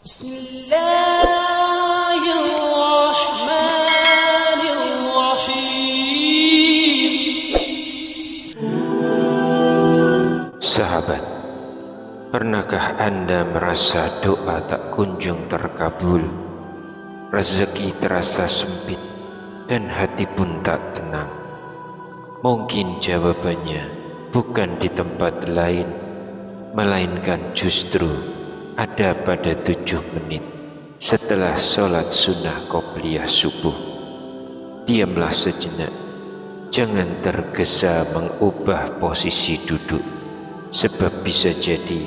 Bismillahirrahmanirrahim. Sahabat, pernahkah Anda merasa doa tak kunjung terkabul, rezeki terasa sempit, dan hati pun tak tenang? Mungkin jawabannya bukan di tempat lain, melainkan justru ada pada 7 menit setelah sholat sunnah qobliyah subuh. Diamlah sejenak, jangan tergesa mengubah posisi duduk, sebab bisa jadi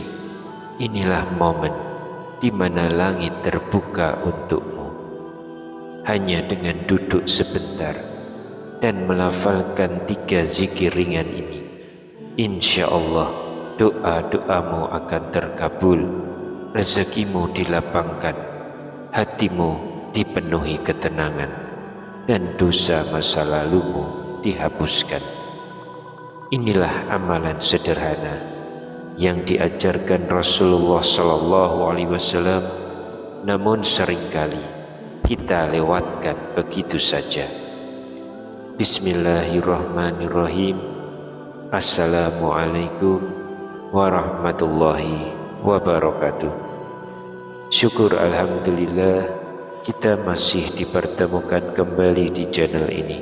inilah momen di mana langit terbuka untukmu. Hanya dengan duduk sebentar dan melafalkan 3 zikir ringan ini, insya Allah doa-doamu akan terkabul, rezekimu dilapangkan, hatimu dipenuhi ketenangan, dan dosa masa lalumu dihapuskan. Inilah amalan sederhana yang diajarkan Rasulullah SAW, namun seringkali kita lewatkan begitu saja. Bismillahirrahmanirrahim. Assalamualaikum warahmatullahi wabarakatuh. Syukur alhamdulillah kita masih dipertemukan kembali di channel ini.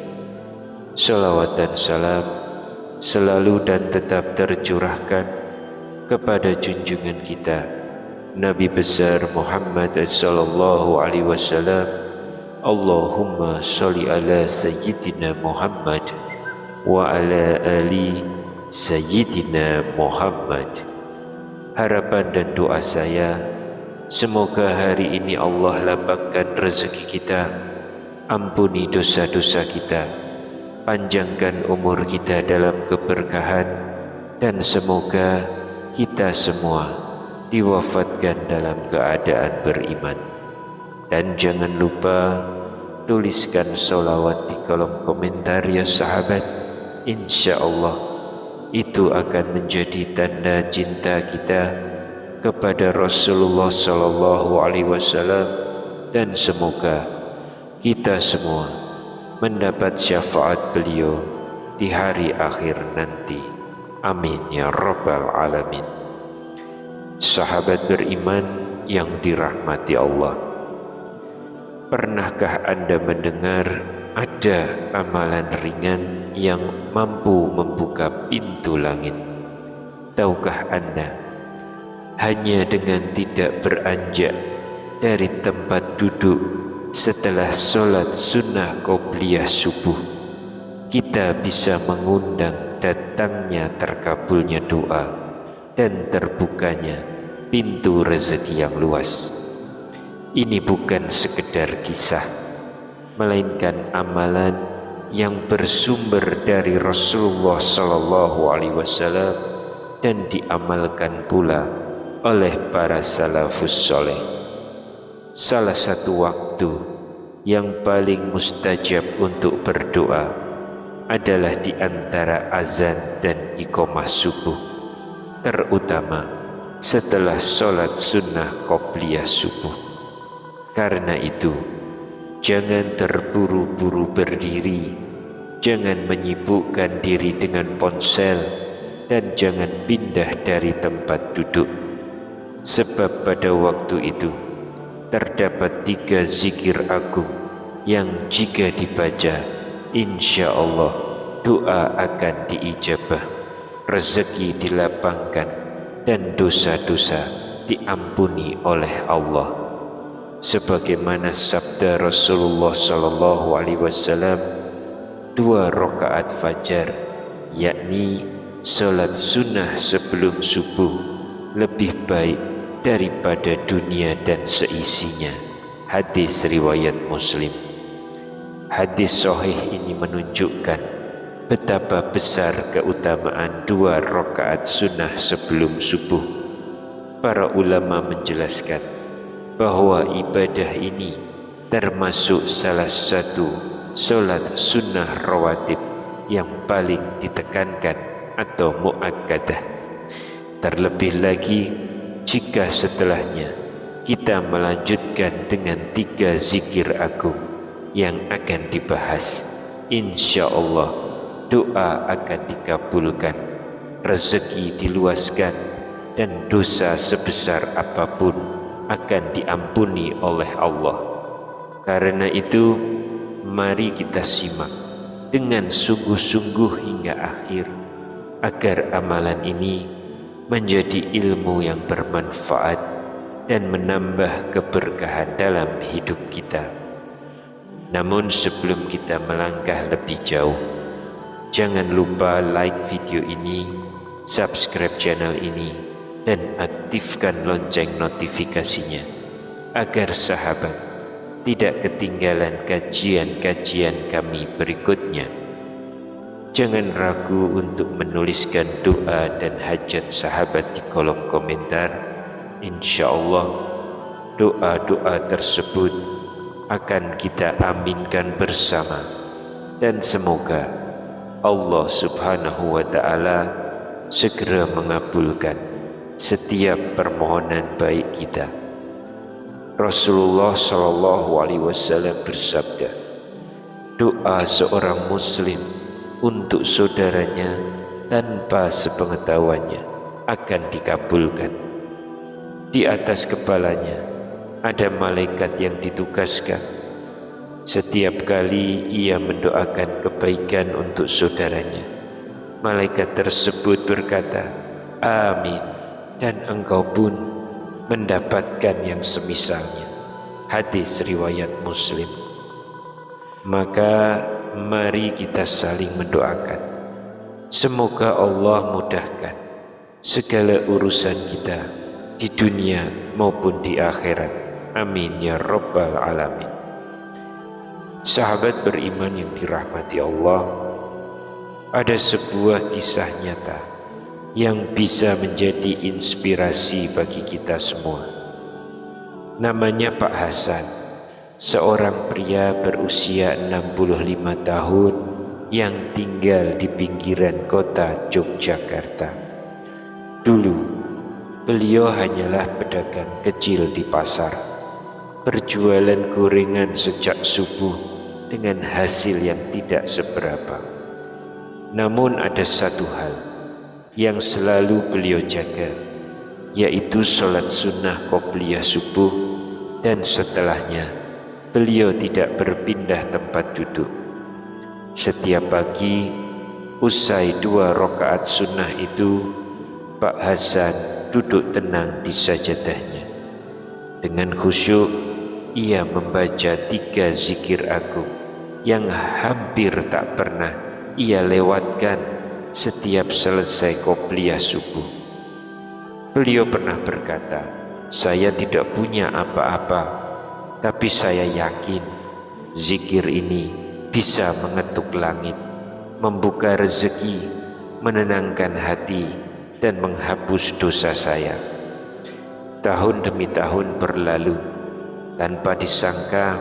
Salawat dan salam selalu dan tetap tercurahkan kepada junjungan kita Nabi besar Muhammad sallallahu alaihi wasallam. Allahumma sholli ala sayyidina Muhammad wa ala ali sayyidina Muhammad. Harapan dan doa saya, semoga hari ini Allah lapangkan rezeki kita, ampuni dosa-dosa kita, panjangkan umur kita dalam keberkahan, dan semoga kita semua diwafatkan dalam keadaan beriman. Dan jangan lupa tuliskan sholawat di kolom komentar ya sahabat. Insya Allah itu akan menjadi tanda cinta kita kepada Rasulullah SAW, dan semoga kita semua mendapat syafaat beliau di hari akhir nanti. Amin ya rabbal alamin. Sahabat beriman yang dirahmati Allah, pernahkah Anda mendengar ada amalan ringan yang mampu membuka pintu langit? Tahukah Anda, hanya dengan tidak beranjak dari tempat duduk setelah sholat sunnah qobliyah subuh, kita bisa mengundang datangnya terkabulnya doa dan terbukanya pintu rezeki yang luas. Ini bukan sekedar kisah, melainkan amalan yang bersumber dari Rasulullah SAW dan diamalkan pula oleh para salafus soleh. Salah satu waktu yang paling mustajab untuk berdoa adalah di antara azan dan iqamah subuh, terutama setelah sholat sunnah qobliyah subuh. Karena itu, jangan terburu-buru berdiri, jangan menyibukkan diri dengan ponsel, dan jangan pindah dari tempat duduk. Sebab pada waktu itu terdapat 3 zikir agung yang jika dibaca, insya Allah doa akan diijabah, rezeki dilapangkan, dan dosa-dosa diampuni oleh Allah. Sebagaimana sabda Rasulullah SAW, 2 rakaat fajar, yakni salat sunnah sebelum subuh, lebih baik daripada dunia dan seisinya. Hadis riwayat Muslim. Hadis sahih ini menunjukkan betapa besar keutamaan 2 rakaat sunnah sebelum subuh. Para ulama menjelaskan bahwa ibadah ini termasuk salah satu solat sunnah rawatib yang paling ditekankan atau muakkadah. Terlebih lagi jika setelahnya kita melanjutkan dengan 3 zikir agung yang akan dibahas. Insya Allah doa akan dikabulkan, rezeki diluaskan, dan dosa sebesar apapun akan diampuni oleh Allah. Karena itu, mari kita simak dengan sungguh-sungguh hingga akhir, agar amalan ini menjadi ilmu yang bermanfaat dan menambah keberkahan dalam hidup kita. Namun sebelum kita melangkah lebih jauh, jangan lupa like video ini, subscribe channel ini, dan aktifkan lonceng notifikasinya, agar sahabat tidak ketinggalan kajian-kajian kami berikutnya. Jangan ragu untuk menuliskan doa dan hajat sahabat di kolom komentar. Insya Allah doa-doa tersebut akan kita aminkan bersama, dan semoga Allah Subhanahu wa Ta'ala segera mengabulkan setiap permohonan baik kita. Rasulullah Shallallahu Alaihi Wasallam bersabda, doa seorang muslim untuk saudaranya tanpa sepengetahuannya akan dikabulkan. Di atas kepalanya ada malaikat yang ditugaskan. Setiap kali ia mendoakan kebaikan untuk saudaranya, malaikat tersebut berkata, amin, dan engkau pun mendapatkan yang semisalnya. Hadis riwayat Muslim. Maka mari kita saling mendoakan, semoga Allah mudahkan segala urusan kita di dunia maupun di akhirat. Amin ya rabbal alamin. Sahabat beriman yang dirahmati Allah, ada sebuah kisah nyata yang bisa menjadi inspirasi bagi kita semua. Namanya Pak Hasan, seorang pria berusia 65 tahun yang tinggal di pinggiran kota Yogyakarta. Dulu beliau hanyalah pedagang kecil di pasar, berjualan gorengan sejak subuh dengan hasil yang tidak seberapa. Namun ada satu hal yang selalu beliau jaga, yaitu sholat sunnah qobliyah subuh, dan setelahnya beliau tidak berpindah tempat duduk. Setiap pagi usai 2 rakaat sunnah itu, Pak Hasan duduk tenang di sajadahnya. Dengan khusyuk ia membaca 3 zikir agung yang hampir tak pernah ia lewatkan setiap selesai qobliyah subuh. Beliau pernah berkata, saya tidak punya apa-apa, tapi saya yakin zikir ini bisa mengetuk langit, membuka rezeki, menenangkan hati, dan menghapus dosa saya. Tahun demi tahun berlalu, tanpa disangka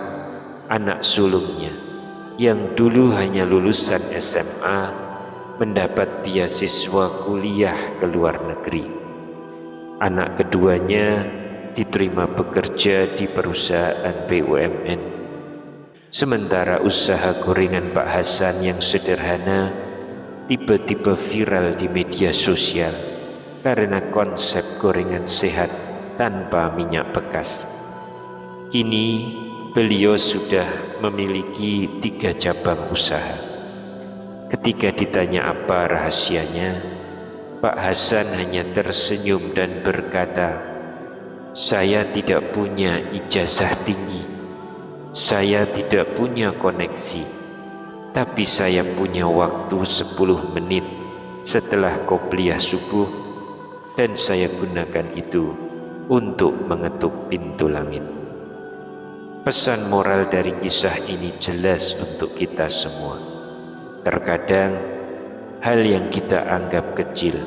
anak sulungnya yang dulu hanya lulusan SMA mendapat beasiswa kuliah ke luar negeri. Anak keduanya diterima bekerja di perusahaan BUMN. Sementara usaha gorengan Pak Hasan yang sederhana tiba-tiba viral di media sosial karena konsep gorengan sehat tanpa minyak bekas. Kini beliau sudah memiliki 3 cabang usaha. Ketika ditanya apa rahasianya, Pak Hasan hanya tersenyum dan berkata, saya tidak punya ijazah tinggi, saya tidak punya koneksi, tapi saya punya waktu 10 menit setelah qobliyah subuh, dan saya gunakan itu untuk mengetuk pintu langit. Pesan moral dari kisah ini jelas untuk kita semua. Terkadang hal yang kita anggap kecil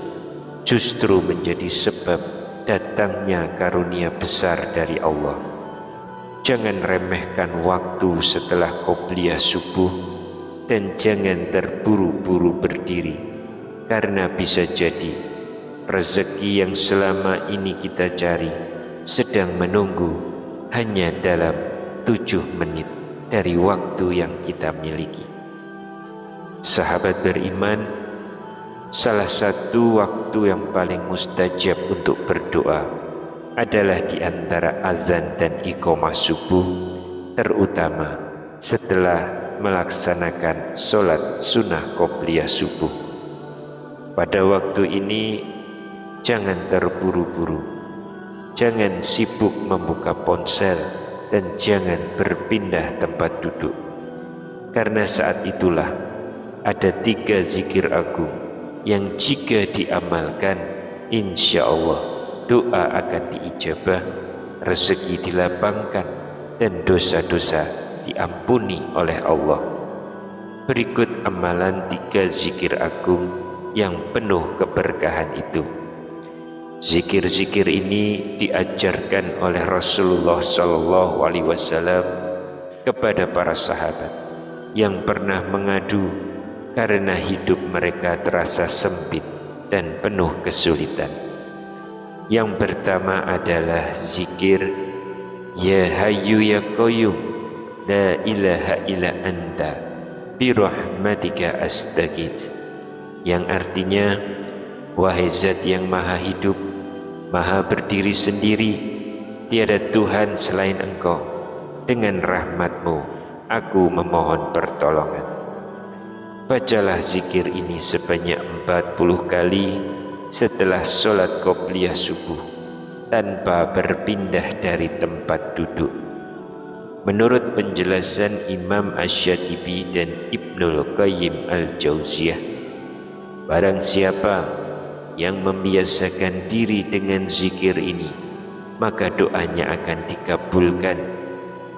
justru menjadi sebab datangnya karunia besar dari Allah. Jangan remehkan waktu setelah qobliyah subuh, dan jangan terburu-buru berdiri, karena bisa jadi rezeki yang selama ini kita cari sedang menunggu hanya dalam 7 menit dari waktu yang kita miliki. Sahabat beriman, salah satu waktu yang paling mustajab untuk berdoa adalah di antara azan dan iqamah subuh, terutama setelah melaksanakan sholat sunnah qobliyah subuh. Pada waktu ini jangan terburu-buru, jangan sibuk membuka ponsel, dan jangan berpindah tempat duduk, karena saat itulah ada 3 zikir agung yang jika diamalkan, insya Allah doa akan diijabah, rezeki dilapangkan, dan dosa-dosa diampuni oleh Allah. Berikut amalan 3 zikir agung yang penuh keberkahan itu. Zikir-zikir ini diajarkan oleh Rasulullah SAW kepada para sahabat yang pernah mengadu karena hidup mereka terasa sempit dan penuh kesulitan. Yang pertama adalah zikir Ya Hayyu Ya Qayyum La ilaha illa anta birahmatika astaghits, yang artinya, wahai zat yang maha hidup, maha berdiri sendiri, tiada Tuhan selain Engkau, dengan rahmat-Mu aku memohon pertolongan. Bacalah zikir ini sebanyak 40 kali setelah sholat qobliyah subuh, tanpa berpindah dari tempat duduk. Menurut penjelasan Imam Asy-Syatibi dan Ibnul Qayyim Al-Jauziyah, barang siapa yang membiasakan diri dengan zikir ini, maka doanya akan dikabulkan,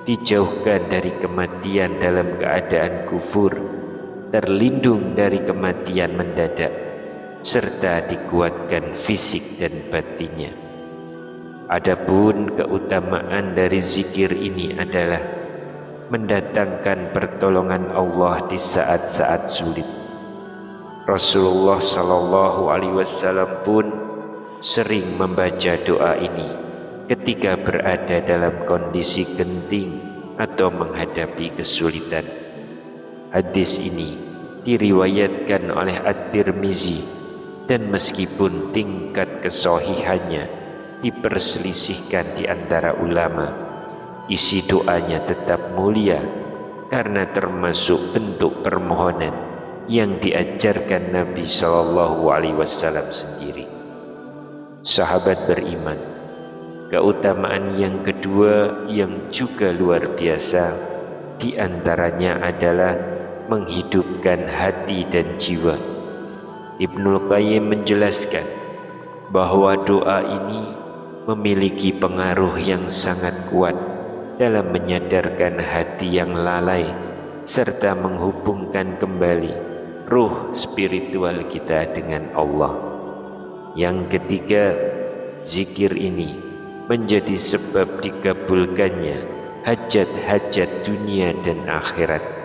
dijauhkan dari kematian dalam keadaan kufur, terlindung dari kematian mendadak, serta dikuatkan fisik dan batinnya. Adapun keutamaan dari zikir ini adalah mendatangkan pertolongan Allah di saat-saat sulit. Rasulullah SAW pun sering membaca doa ini ketika berada dalam kondisi genting atau menghadapi kesulitan. Hadis ini diriwayatkan oleh At-Tirmizi, dan meskipun tingkat kesohihannya diperselisihkan di antara ulama, isi doanya tetap mulia karena termasuk bentuk permohonan yang diajarkan Nabi SAW sendiri. Sahabat beriman, keutamaan yang kedua yang juga luar biasa di antaranya adalah menghidupkan hati dan jiwa. Ibnul Qayyim menjelaskan bahwa doa ini memiliki pengaruh yang sangat kuat dalam menyadarkan hati yang lalai serta menghubungkan kembali ruh spiritual kita dengan Allah. Yang ketiga, zikir ini menjadi sebab dikabulkannya hajat-hajat dunia dan akhirat.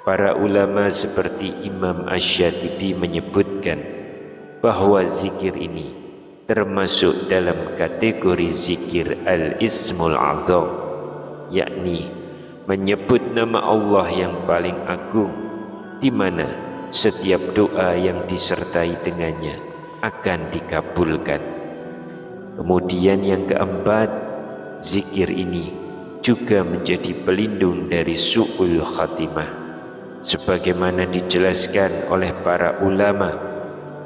Para ulama seperti Imam Asy-Syatibi menyebutkan bahwa zikir ini termasuk dalam kategori zikir al-ismul azam, yakni menyebut nama Allah yang paling agung, di mana setiap doa yang disertai dengannya akan dikabulkan. Kemudian yang keempat, zikir ini juga menjadi pelindung dari su'ul khatimah, sebagaimana dijelaskan oleh para ulama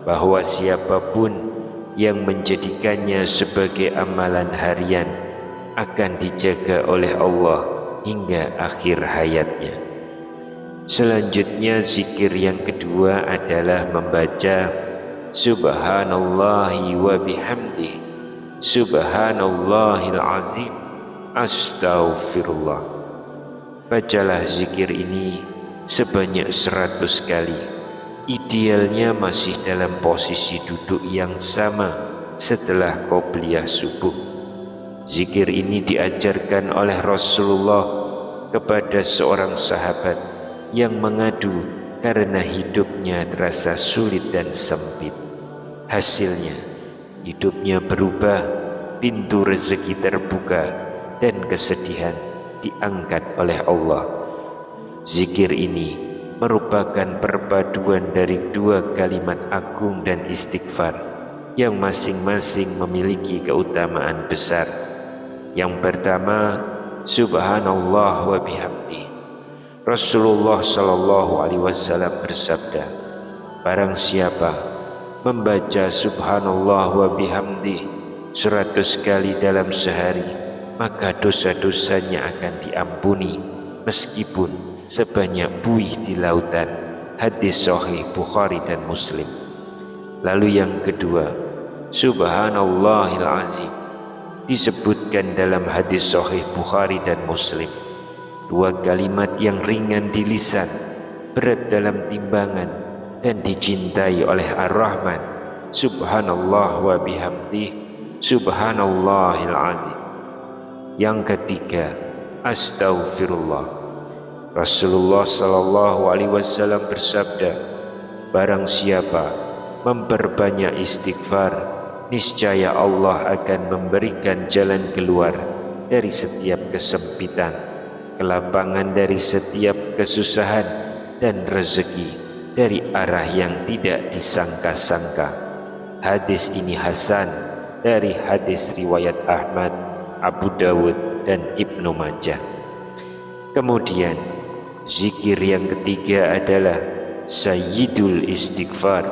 bahwa siapapun yang menjadikannya sebagai amalan harian akan dijaga oleh Allah hingga akhir hayatnya. Selanjutnya, zikir yang kedua adalah membaca Subhanallahi wa bihamdih, Subhanallahil azim, Astaghfirullah. Bacalah zikir ini sebanyak 100 kali. Idealnya masih dalam posisi duduk yang sama setelah qobliyah subuh. Zikir ini diajarkan oleh Rasulullah kepada seorang sahabat yang mengadu karena hidupnya terasa sulit dan sempit. Hasilnya hidupnya berubah pintu rezeki terbuka dan kesedihan diangkat oleh Allah. Zikir ini merupakan perpaduan dari dua kalimat agung dan istighfar yang masing-masing memiliki keutamaan besar. Yang pertama, subhanallah wa bihamdi. Rasulullah sallallahu alaihi wasallam bersabda, barang siapa membaca subhanallah wa bihamdi 100 kali dalam sehari, maka dosa-dosanya akan diampuni meskipun sebanyak buih di lautan. Hadis sahih Bukhari dan Muslim. Lalu yang kedua, subhanallahil azim, disebutkan dalam hadis sahih Bukhari dan Muslim. Dua kalimat yang ringan di lisan, berat dalam timbangan, dan dicintai oleh Ar-Rahman. Subhanallah wa bihamdih, subhanallahil azim. Yang ketiga, astaghfirullah. Rasulullah sallallahu alaihi wasallam bersabda, barang siapa memperbanyak istighfar, niscaya Allah akan memberikan jalan keluar dari setiap kesempitan, kelapangan dari setiap kesusahan, dan rezeki dari arah yang tidak disangka-sangka. Hadis ini hasan dari hadis riwayat Ahmad, Abu Dawud, dan Ibnu Majah. Kemudian zikir yang ketiga adalah sayyidul istighfar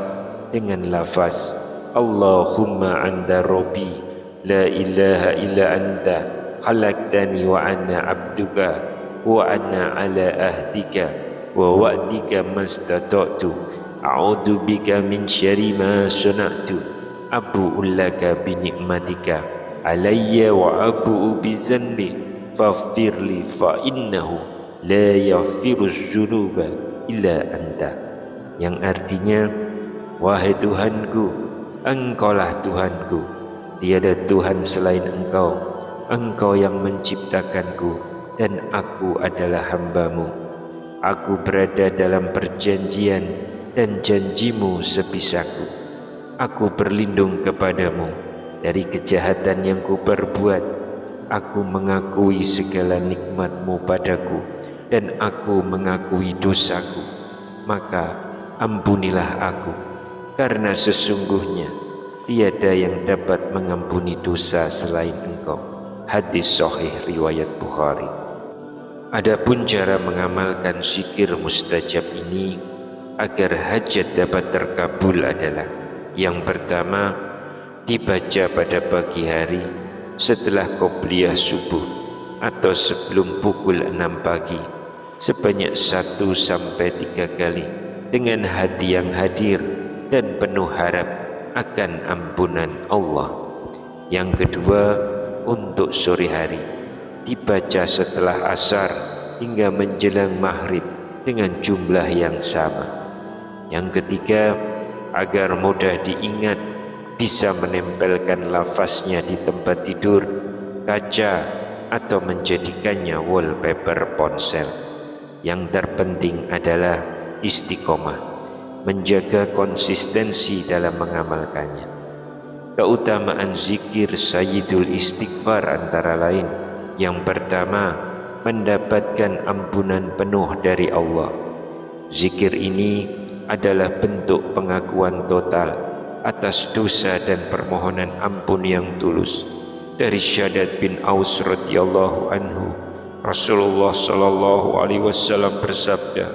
dengan lafaz Allahumma anta rabbi la ilaha illa anta khalaqtani wa ana abduka wa ana ala ahdika wa wa'dika mastata'tu a'udzu bika min syarri ma sana'tu abu'u laka bi ni'matika alayya wa abu'u bi dzanbi faghfirli fa innahu la yaghfiruz dzunuba illa anta, yang artinya, wahai Tuhanku, Engkaulah Tuhanku, tiada Tuhan selain Engkau, Engkau yang menciptakanku dan aku adalah hamba-Mu. Aku berada dalam perjanjian dan janji-Mu sebisaku. Aku berlindung kepadamu dari kejahatan yang kuperbuat. Aku mengakui segala nikmat-Mu padaku dan aku mengakui dosaku. Maka ampunilah aku, karena sesungguhnya tiada yang dapat mengampuni dosa selain Engkau. Hadis sahih riwayat Bukhari. Adapun cara mengamalkan zikir mustajab ini agar hajat dapat terkabul adalah, yang pertama, dibaca pada pagi hari setelah qobliyah subuh atau sebelum pukul 6 pagi sebanyak 1-3 kali dengan hati yang hadir dan penuh harap akan ampunan Allah. Yang kedua, untuk sore hari dibaca setelah asar hingga menjelang maghrib dengan jumlah yang sama. Yang ketiga, agar mudah diingat, bisa menempelkan lafaznya di tempat tidur, kaca, atau menjadikannya wallpaper ponsel. Yang terpenting adalah istiqomah, menjaga konsistensi dalam mengamalkannya. Keutamaan zikir sayyidul istighfar antara lain, yang pertama, mendapatkan ampunan penuh dari Allah. Zikir ini adalah bentuk pengakuan total atas dosa dan permohonan ampun yang tulus. Dari Syaddad bin Aus radhiyallahu anhu, Rasulullah sallallahu alaihi wasallam bersabda,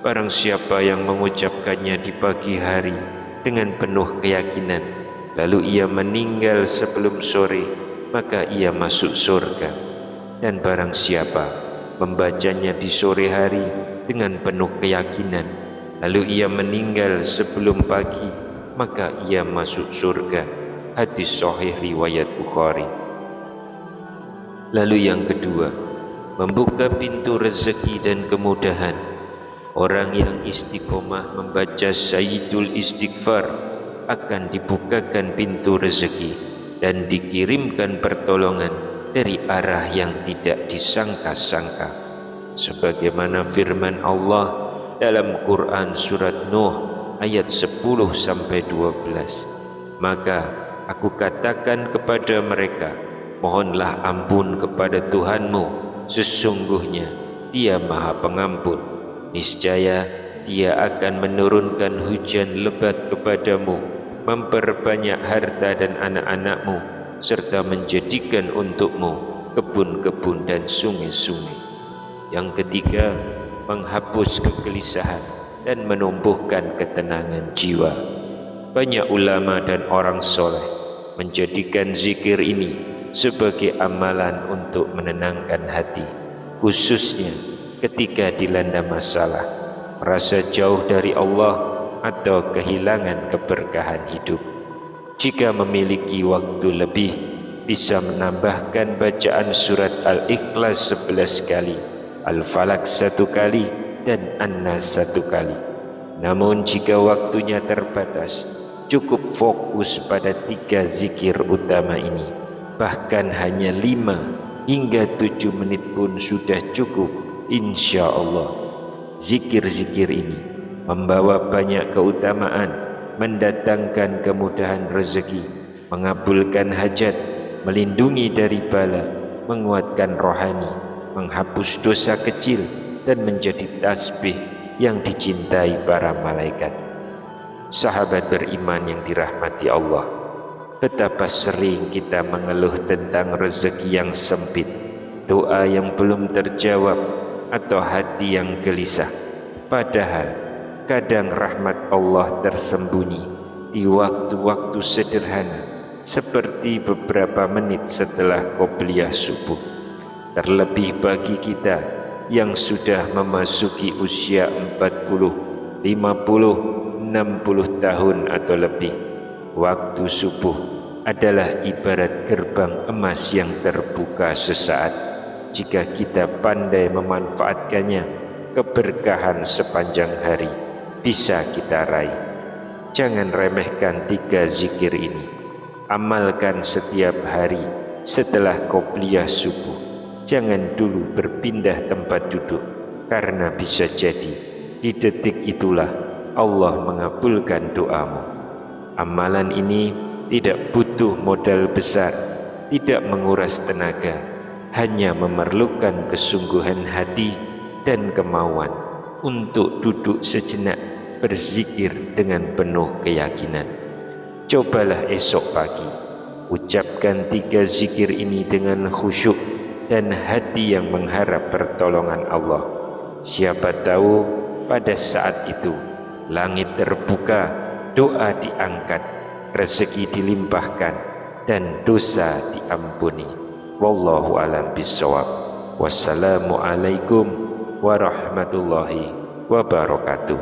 barang siapa yang mengucapkannya di pagi hari dengan penuh keyakinan, lalu ia meninggal sebelum sore, maka ia masuk surga. Dan barang siapa membacanya di sore hari dengan penuh keyakinan, lalu ia meninggal sebelum pagi, maka ia masuk surga. Hadis sahih riwayat Bukhari. Lalu yang kedua, membuka pintu rezeki dan kemudahan. Orang yang istiqomah membaca sayyidul istighfar akan dibukakan pintu rezeki dan dikirimkan pertolongan dari arah yang tidak disangka-sangka. Sebagaimana firman Allah dalam Quran surat Nuh ayat 10-12, maka aku katakan kepada mereka, mohonlah ampun kepada Tuhanmu, sesungguhnya Dia Maha Pengampun. Niscaya Dia akan menurunkan hujan lebat kepadamu, memperbanyak harta dan anak-anakmu, serta menjadikan untukmu kebun-kebun dan sungai-sungai. Yang ketiga, menghapus kegelisahan dan menumbuhkan ketenangan jiwa. Banyak ulama dan orang soleh menjadikan zikir ini sebagai amalan untuk menenangkan hati, khususnya ketika dilanda masalah, merasa jauh dari Allah atau kehilangan keberkahan hidup. Jika memiliki waktu lebih, bisa menambahkan bacaan surat Al-Ikhlas 11 kali, Al-Falaq 1 kali, dan An-Nas 1 kali. Namun jika waktunya terbatas, cukup fokus pada 3 zikir utama ini. Bahkan hanya 5 hingga 7 menit pun sudah cukup, insya Allah. Zikir-zikir ini membawa banyak keutamaan, mendatangkan kemudahan rezeki, mengabulkan hajat, melindungi dari bala, menguatkan rohani, menghapus dosa kecil, dan menjadi tasbih yang dicintai para malaikat. Sahabat beriman yang dirahmati Allah, betapa sering kita mengeluh tentang rezeki yang sempit, doa yang belum terjawab, atau hati yang gelisah. Padahal kadang rahmat Allah tersembunyi di waktu-waktu sederhana, seperti beberapa menit setelah qobliyah subuh. Terlebih bagi kita yang sudah memasuki usia 40, 50, 60 tahun atau lebih, waktu subuh adalah ibarat gerbang emas yang terbuka sesaat. Jika kita pandai memanfaatkannya, keberkahan sepanjang hari bisa kita raih. Jangan remehkan 3 zikir ini. Amalkan setiap hari setelah qobliyah subuh. Jangan dulu berpindah tempat duduk, karena bisa jadi di detik itulah Allah mengabulkan doamu. Amalan ini tidak butuh modal besar, tidak menguras tenaga, hanya memerlukan kesungguhan hati dan kemauan untuk duduk sejenak berzikir dengan penuh keyakinan. Cobalah esok pagi, ucapkan 3 zikir ini dengan khusyuk dan hati yang mengharap pertolongan Allah. Siapa tahu pada saat itu langit terbuka, doa diangkat, rezeki dilimpahkan, dan dosa diampuni. Wallahu a'lam bishawab. Wassalamualaikum warahmatullahi wabarakatuh.